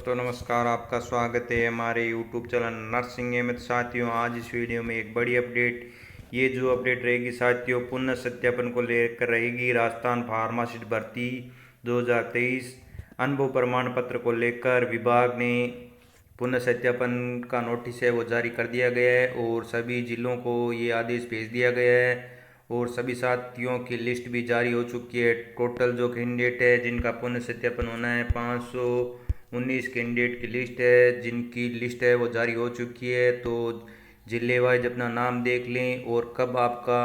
दोस्तों नमस्कार, आपका स्वागत है हमारे यूट्यूब चैनल नर्सिंग में। तो साथियों, आज इस वीडियो में एक बड़ी अपडेट, ये जो अपडेट रहेगी साथियों, पुनः सत्यापन को लेकर रहेगी। राजस्थान फार्मासिस्ट भर्ती 2023 अनुभव प्रमाण पत्र को लेकर विभाग ने पुनः सत्यापन का नोटिस है वो जारी कर दिया गया है और सभी जिलों को ये आदेश भेज दिया गया है और सभी साथियों की लिस्ट भी जारी हो चुकी है। टोटल जो कैंडिडेट है जिनका पुनः सत्यापन होना है, 519 कैंडिडेट की लिस्ट है, जिनकी लिस्ट है वो जारी हो चुकी है। तो जिले वाइज अपना नाम देख लें और कब आपका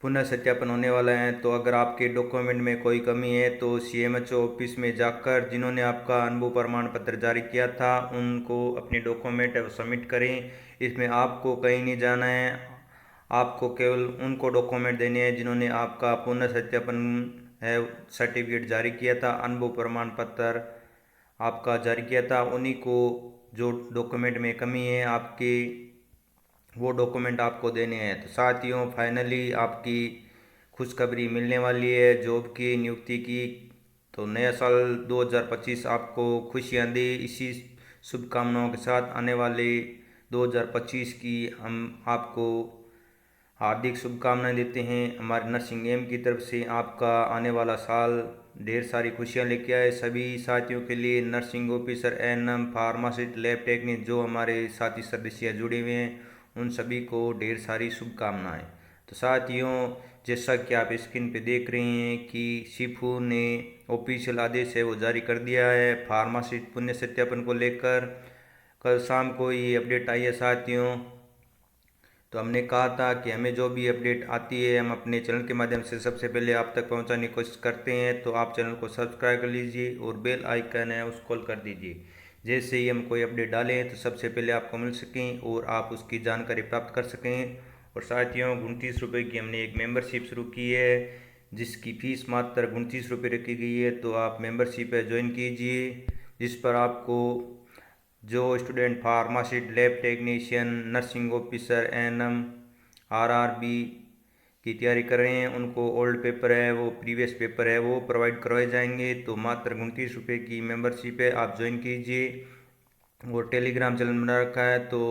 पुनः सत्यापन होने वाला है। तो अगर आपके डॉक्यूमेंट में कोई कमी है तो सीएमएचओ ऑफिस में जाकर जिन्होंने आपका अनुभव प्रमाण पत्र जारी किया था उनको अपने डॉक्यूमेंट सबमिट करें। इसमें आपको कहीं नहीं जाना है, आपको केवल उनको डॉक्यूमेंट देने हैं जिन्होंने आपका पुनः सत्यापन है सर्टिफिकेट जारी किया था, अनुभव प्रमाण पत्र आपका जारी किया था, उन्हीं को जो डॉक्यूमेंट में कमी है आपके वो डॉक्यूमेंट आपको देने हैं। तो साथियों, फाइनली आपकी खुशखबरी मिलने वाली है जॉब की, नियुक्ति की। तो नया साल 2025 आपको खुशियाँ दे। इसी शुभकामनाओं के साथ आने वाले 2025 की हम आपको हार्दिक शुभकामनाएं देते हैं। हमारे नर्सिंग एम की तरफ से आपका आने वाला साल ढेर सारी खुशियां लेके आए। सभी साथियों के लिए, nursing officer, ANM, pharmacist, lab technician, जो हमारे साथी सदस्य जुड़े हुए हैं, उन सभी को ढेर सारी शुभकामनाएं। तो साथियों, जैसा कि आप स्क्रीन पे देख रहे हैं कि शिफू ने ऑफिशियल आदेश है वो जारी कर दिया है फार्मासिस्ट पुण्य सत्यापन को लेकर। कल शाम को ये अपडेट आई है साथियों। तो हमने कहा था कि हमें जो भी अपडेट आती है हम अपने चैनल के माध्यम से सबसे पहले आप तक पहुंचाने की कोशिश करते हैं। तो आप चैनल को सब्सक्राइब कर लीजिए और बेल आइकन है उसको कॉल कर दीजिए, जैसे ही हम कोई अपडेट डालें तो सबसे पहले आपको मिल सकें और आप उसकी जानकारी प्राप्त कर सकें। और साथियों, 29 रुपये की हमने एक मेंबरशिप शुरू की है जिसकी फ़ीस मात्र 29 रुपये रखी गई है। तो आप मेंबरशिप है ज्वाइन कीजिए, जिस पर आपको जो student pharmacist, lab technician, nursing officer, ANM, RRB की तैयारी कर रहे हैं उनको ओल्ड पेपर है वो प्रीवियस पेपर है वो प्रोवाइड करवाए जाएंगे। तो मात्र 29 रुपये की मेंबरशिप है, आप ज्वाइन कीजिए। और टेलीग्राम चैनल बना रखा है तो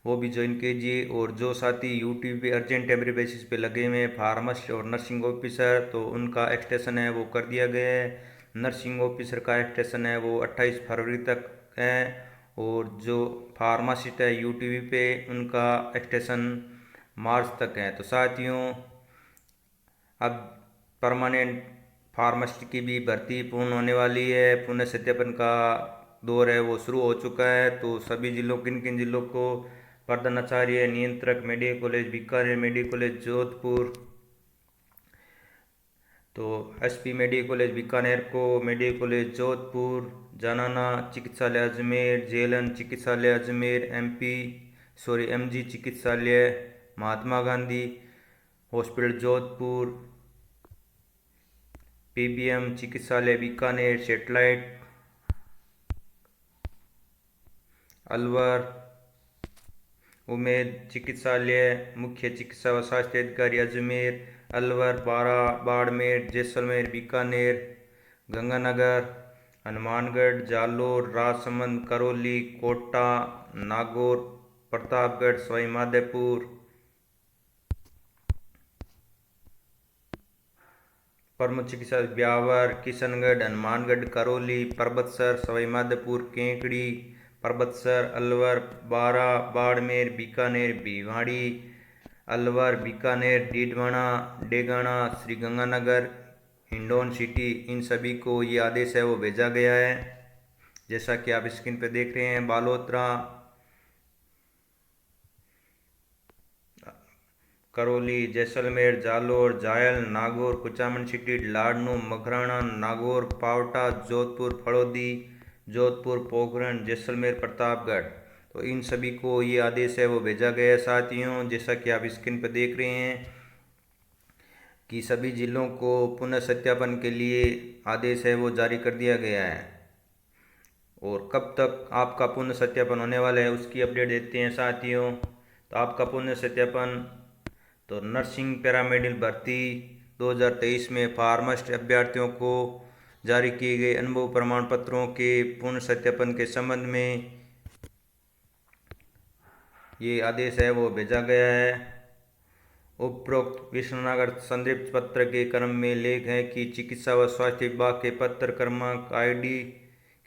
वो भी ज्वाइन कीजिए। और जो साथी यूट्यूब पे अर्जेंट एवरी बेसिस पे लगे हुए हैं फार्मासिस्ट और नर्सिंग ऑफिसर, तो उनका एक्सटेंशन है वो कर दिया गया है। नर्सिंग ऑफिसर का एक्सटेंशन है वो 28 फरवरी तक है और जो फार्मासिस्ट है यूटीवी पे उनका एक्सटेंशन मार्च तक है। तो साथियों, अब परमानेंट फार्मासिस्ट की भी भर्ती पूर्ण होने वाली है, पुनः सत्यापन का दौर है वो शुरू हो चुका है। तो सभी जिलों, किन किन जिलों को, प्रधानाचार्य, नियंत्रक, medical college Bikaner, medical college Jodhpur, तो एसपी मेडिकल कॉलेज बीकानेर को, मेडिकल कॉलेज जोधपुर, जानाना चिकित्सालय अजमेर, जेएलएन चिकित्सालय अजमेर, एमजी चिकित्सालय, महात्मा गांधी हॉस्पिटल जोधपुर, पीबीएम चिकित्सालय बीकानेर, सेटेलाइट अलवर, उमेद चिकित्सालय, मुख्य चिकित्सा व स्वास्थ्य अधिकारी अजमेर, अलवर, बाड़मेर, जैसलमेर, बीकानेर, गंगानगर, हनुमानगढ़, जालोर, राजसमंद, करौली, कोटा, नागौर, प्रतापगढ़, सवाई माधोपुर, प्रमुख चिकित्सा ब्यावर, किशनगढ़, हनुमानगढ़, करौली, परबतसर, सवाई माधोपुर, केकड़ी, परबतसर, अलवर, बाड़मेर, बीकानेर, भिवाड़ी, अलवर, बीकानेर, डीडवाना, डेगाना, श्री गंगानगर, हिंडौन सिटी, इन सभी को ये आदेश है वो भेजा गया है। जैसा कि आप स्क्रीन पे देख रहे हैं, बालोतरा, करौली, जैसलमेर, जालोर, जायल, नागौर, कुचामन सिटी, लाडनू, मकराना, नागौर, पावटा, जोधपुर, फड़ौदी, जोधपुर, पोखरण, जैसलमेर, प्रतापगढ़, तो इन सभी को ये आदेश है वो भेजा गया है। साथियों, जैसा कि आप स्क्रीन पर देख रहे हैं कि सभी जिलों को पुनः सत्यापन के लिए आदेश है वो जारी कर दिया गया है और कब तक आपका पुनः सत्यापन होने वाला है उसकी अपडेट देते हैं साथियों। तो आपका पुनः सत्यापन, तो नर्सिंग पैरामेडिकल भर्ती 2023 में फार्मासिस्ट अभ्यर्थियों को जारी किए गए अनुभव प्रमाण पत्रों के पुनः सत्यापन के संबंध में ये आदेश है वो भेजा गया है। उपरोक्त विश्वनागर संदिग्ध पत्र के क्रम में लेख है कि चिकित्सा व स्वास्थ्य विभाग के पत्र क्रमांक ID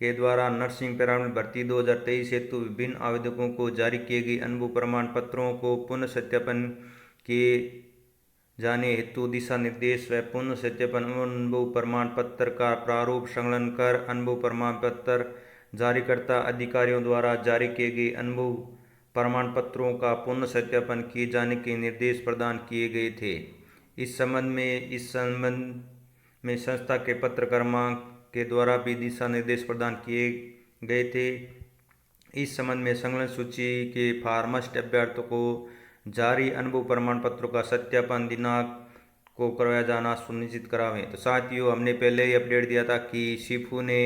के द्वारा नर्सिंग पैरामेडिकल भर्ती 2023 हेतु विभिन्न आवेदकों को जारी किए गए अनुभव प्रमाण पत्रों को पुनः सत्यापन किए जाने हेतु दिशा निर्देश व पुनः सत्यापन अनुभव प्रमाण पत्र का प्रारूप संकलन कर अनुभव प्रमाण पत्र जारीकर्ता अधिकारियों द्वारा जारी किए गए अनुभव प्रमाण पत्रों का पुनः सत्यापन किए जाने के निर्देश प्रदान किए गए थे। इस संबंध में संस्था के पत्र क्रमांक के द्वारा भी दिशा निर्देश प्रदान किए गए थे। इस संबंध में संलग्न सूची के फार्मासिस्ट अभ्यर्थियों को जारी अनुभव प्रमाण पत्रों का सत्यापन दिनांक को करवाया जाना सुनिश्चित करावें। तो साथियों, हमने पहले ही अपडेट दिया था कि सीफू ने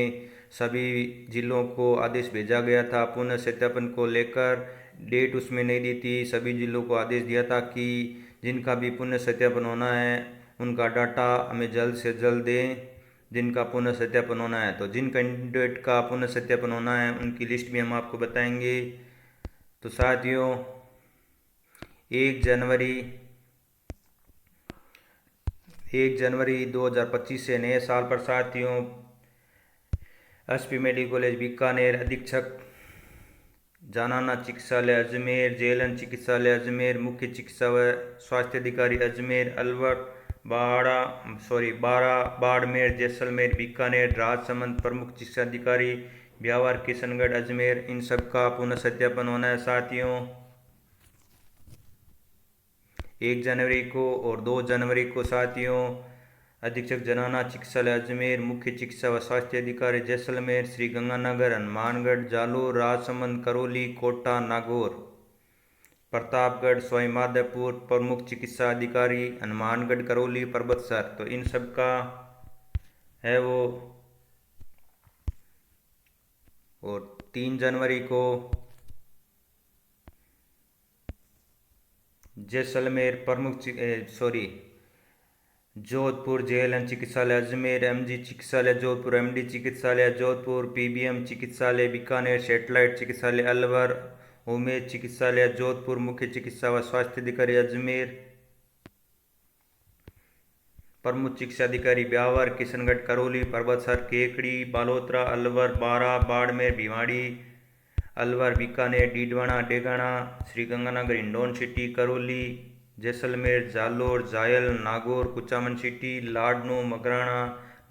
सभी जिलों को आदेश भेजा गया था पुनः सत्यापन को लेकर। डेट उसमें नहीं दी थी, सभी जिलों को आदेश दिया था कि जिनका भी पुनः सत्यापन होना है उनका डाटा हमें जल्द से जल्द दें, जिनका पुनः सत्यापन होना है। तो जिन कैंडिडेट का पुनः सत्यापन होना है उनकी लिस्ट भी हम आपको बताएंगे। तो साथियों, 1 जनवरी 2025 से नए साल पर साथियों SP मेडिकल कॉलेज बीकानेर, अधीक्षक जानाना चिकित्सालय अजमेर, जेएलएन चिकित्सालय अजमेर, मुख्य चिकित्सा व स्वास्थ्य अधिकारी अजमेर, अलवर, बाड़मेर, जैसलमेर, बीकानेर, राजसमंद, प्रमुख चिकित्सा अधिकारी ब्यावर, किशनगढ़, अजमेर, इन सब का पुनः सत्यापन होना है साथियों 1 जनवरी को। और 2 जनवरी को साथियों अधीक्षक जनाना चिकित्सालय अजमेर, मुख्य चिकित्सा व स्वास्थ्य अधिकारी जैसलमेर, श्री गंगानगर, हनुमानगढ़, जालोर, राजसमंद, करौली, कोटा, नागौर, प्रतापगढ़, सवाई माधोपुर, प्रमुख चिकित्सा अधिकारी हनुमानगढ़, करौली, परबतसर। तो इन सब का है वो। और 3 जनवरी को जैसलमेर जोधपुर जेएलएन चिकित्सालय अजमेर, MG चिकित्सालय जोधपुर, MD चिकित्सालय जोधपुर, PBM चिकित्सालय बीकानेर, सैटेलाइट चिकित्सालय अलवर, उमेद चिकित्सालय जोधपुर, मुख्य चिकित्सा व स्वास्थ्य अधिकारी अजमेर, प्रमुख चिकित्सा अधिकारी ब्यावर, किशनगढ़, करौली, परबतसर, केकड़ी, बालोतरा, अलवर, बारा, बाड़मेर, भिवाड़ी, अलवर, बीकानेर, डीडवाना, डेगाना, श्रीगंगानगर, हिंडौन सिटी, करौली, जैसलमेर, जालोर, जायल, नागौर, कुचामन सिटी, लाडनू, मगराना,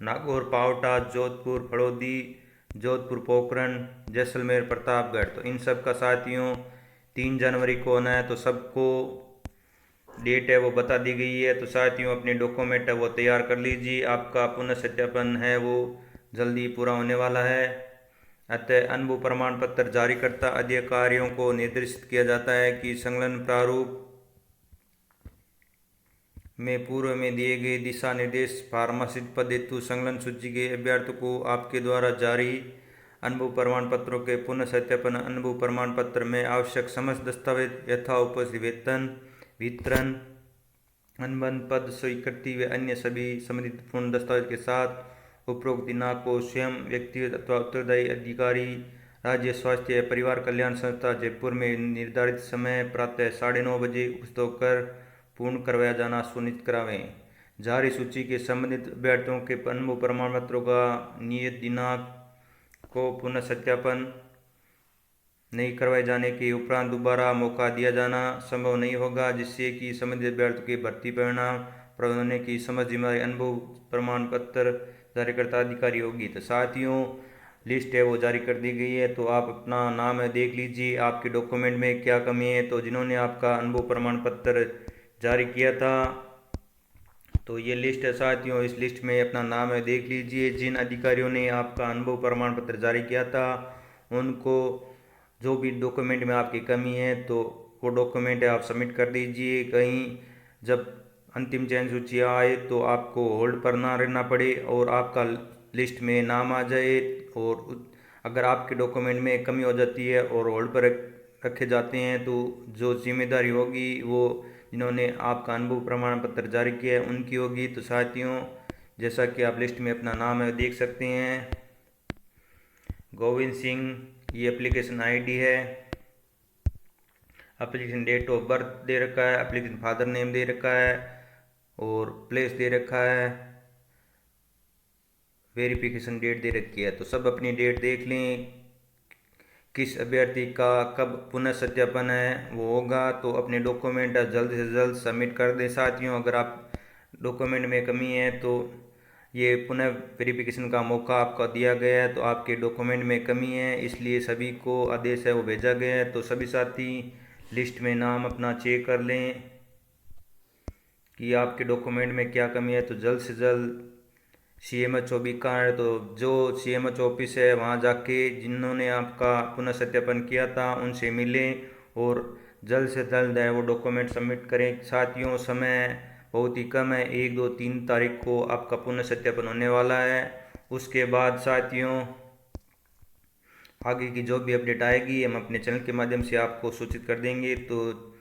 नागौर, पावटा, जोधपुर, फड़ौदी, जोधपुर, पोखरण, जैसलमेर, प्रतापगढ़। तो इन सब का साथियों 3 जनवरी को होना है। तो सबको डेट है वो बता दी गई है। तो साथियों अपने डॉक्यूमेंट है वो तैयार कर लीजिए, आपका पुनः सत्यापन है वो जल्दी पूरा होने वाला है। अतः अनुभव प्रमाण पत्र जारीकर्ता अधिकारियों को निर्देशित किया जाता है कि संलग्न प्रारूप में पूर्व में दिए गए दिशा निर्देश फार्मासिस्ट पद हेतु संलग्न सूची के अभ्यर्थियों को आपके द्वारा जारी अनुभव प्रमाण पत्रों के पुनः सत्यापन अनुभव प्रमाण पत्र में आवश्यक समस्त दस्तावेज यथा उपस्थित वेतन वितरण अनुबंध पद स्वीकृति व अन्य सभी संबंधित पूर्ण दस्तावेज के साथ उपरोक्त दिनांक को स्वयं व्यक्तिगत अथवा उत्तरदायी अधिकारी राज्य स्वास्थ्य एवं परिवार कल्याण संस्था जयपुर में निर्धारित समय प्रातः 9:30 बजे उपस्थित होकर पूर्ण करवाया जाना सुनिश्चित करावें। जारी सूची के संबंधित अभ्यर्थियों के अनुभव प्रमाण पत्रों का नियत दिनांक को पुनः सत्यापन नहीं करवाए जाने के उपरांत दोबारा मौका दिया जाना संभव नहीं होगा, जिससे कि संबंधित अभ्यर्थियों के भर्ती परिणाम प्राप्त होने की समझ जिम्मेदारी अनुभव प्रमाण पत्र जारीकर्ता अधिकारी होगी। तो साथियों लिस्ट है वो जारी कर दी गई है, तो आप अपना नाम है देख लीजिए आपके डॉक्यूमेंट में क्या कमी है। तो जिन्होंने आपका अनुभव प्रमाण पत्र जारी किया था तो ये लिस्ट है साथियों, इस लिस्ट में अपना नाम है देख लीजिए। जिन अधिकारियों ने आपका अनुभव प्रमाण पत्र जारी किया था उनको जो भी डॉक्यूमेंट में आपकी कमी है तो वो डॉक्यूमेंट आप सबमिट कर दीजिए। कहीं जब अंतिम चयन सूची आए तो आपको होल्ड पर ना रहना पड़े और आपका लिस्ट में नाम आ जाए। और अगर आपके डॉक्यूमेंट में कमी हो जाती है और होल्ड पर रखे जाते हैं तो जो जिम्मेदारी होगी वो जिन्होंने आपका अनुभव प्रमाण पत्र जारी किया है उनकी होगी। तो साथियों जैसा कि आप लिस्ट में अपना नाम है देख सकते हैं, गोविंद सिंह ये एप्लीकेशन आईडी है। एप्लीकेशन डेट ऑफ बर्थ दे रखा है, एप्लीकेशन फादर नेम दे रखा है और प्लेस दे रखा है, वेरिफिकेशन डेट दे रखी है। तो सब अपनी डेट देख लें, किस अभ्यर्थी का कब पुनः सत्यापन है वो होगा, तो अपने डॉक्यूमेंट जल्द से जल्द सबमिट कर दें। साथियों, अगर आप डॉक्यूमेंट में कमी है तो ये पुनः वेरिफिकेशन का मौका आपका दिया गया है, तो आपके डॉक्यूमेंट में कमी है इसलिए सभी को आदेश है वो भेजा गया है। तो सभी साथी लिस्ट में नाम अपना चेक कर लें कि आपके डॉक्यूमेंट में क्या कमी है, तो जल्द से जल्द CMHO बीकानेर है, तो जो CMHO ऑफिस है वहाँ जाके जिन्होंने आपका पुनः सत्यापन किया था उनसे मिलें और जल्द से जल्द है वो डॉक्यूमेंट सबमिट करें। साथियों, समय बहुत ही कम है, 1, 2, 3 तारीख को आपका पुनः सत्यापन होने वाला है। उसके बाद साथियों आगे की जो भी अपडेट आएगी हम अपने चैनल के माध्यम से आपको सूचित कर देंगे। तो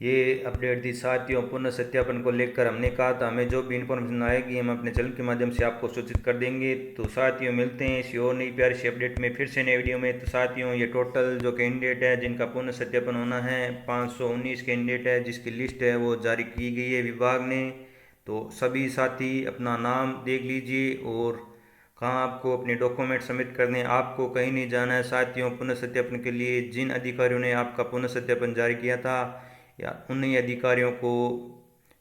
ये अपडेट थी साथियों, पुनः सत्यापन को लेकर हमने कहा था हमें जो भी इन्फॉर्मेशन आएगी हम अपने चैनल के माध्यम से आपको सूचित कर देंगे। तो साथियों मिलते हैं इसी और नई प्यारी सी अपडेट में फिर से नए वीडियो में। तो साथियों ये टोटल जो कैंडिडेट है जिनका पुनः सत्यापन होना है 519 कैंडिडेट है, जिसकी लिस्ट है वो जारी की गई है विभाग ने। तो सभी साथी अपना नाम देख लीजिए और कहाँ आपको अपने डॉक्यूमेंट सबमिट करने, आपको कहीं नहीं जाना है साथियों। पुनः सत्यापन के लिए जिन अधिकारियों ने आपका पुनः सत्यापन जारी किया था या उन्हीं अधिकारियों को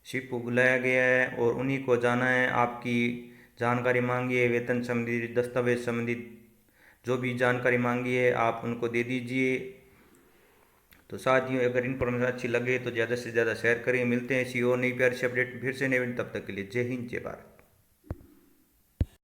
शिप को बुलाया गया है और उन्हीं को जाना है। आपकी जानकारी मांगी है, वेतन संबंधी दस्तावेज संबंधित जो भी जानकारी मांगी है आप उनको दे दीजिए। तो साथियों अगर इन्फॉर्मेशन अच्छी लगे तो ज़्यादा से ज़्यादा शेयर करें। मिलते हैं इसी और नई प्यारी सी अपडेट फिर से नए, तब तक के लिए जय हिंद जय भारत।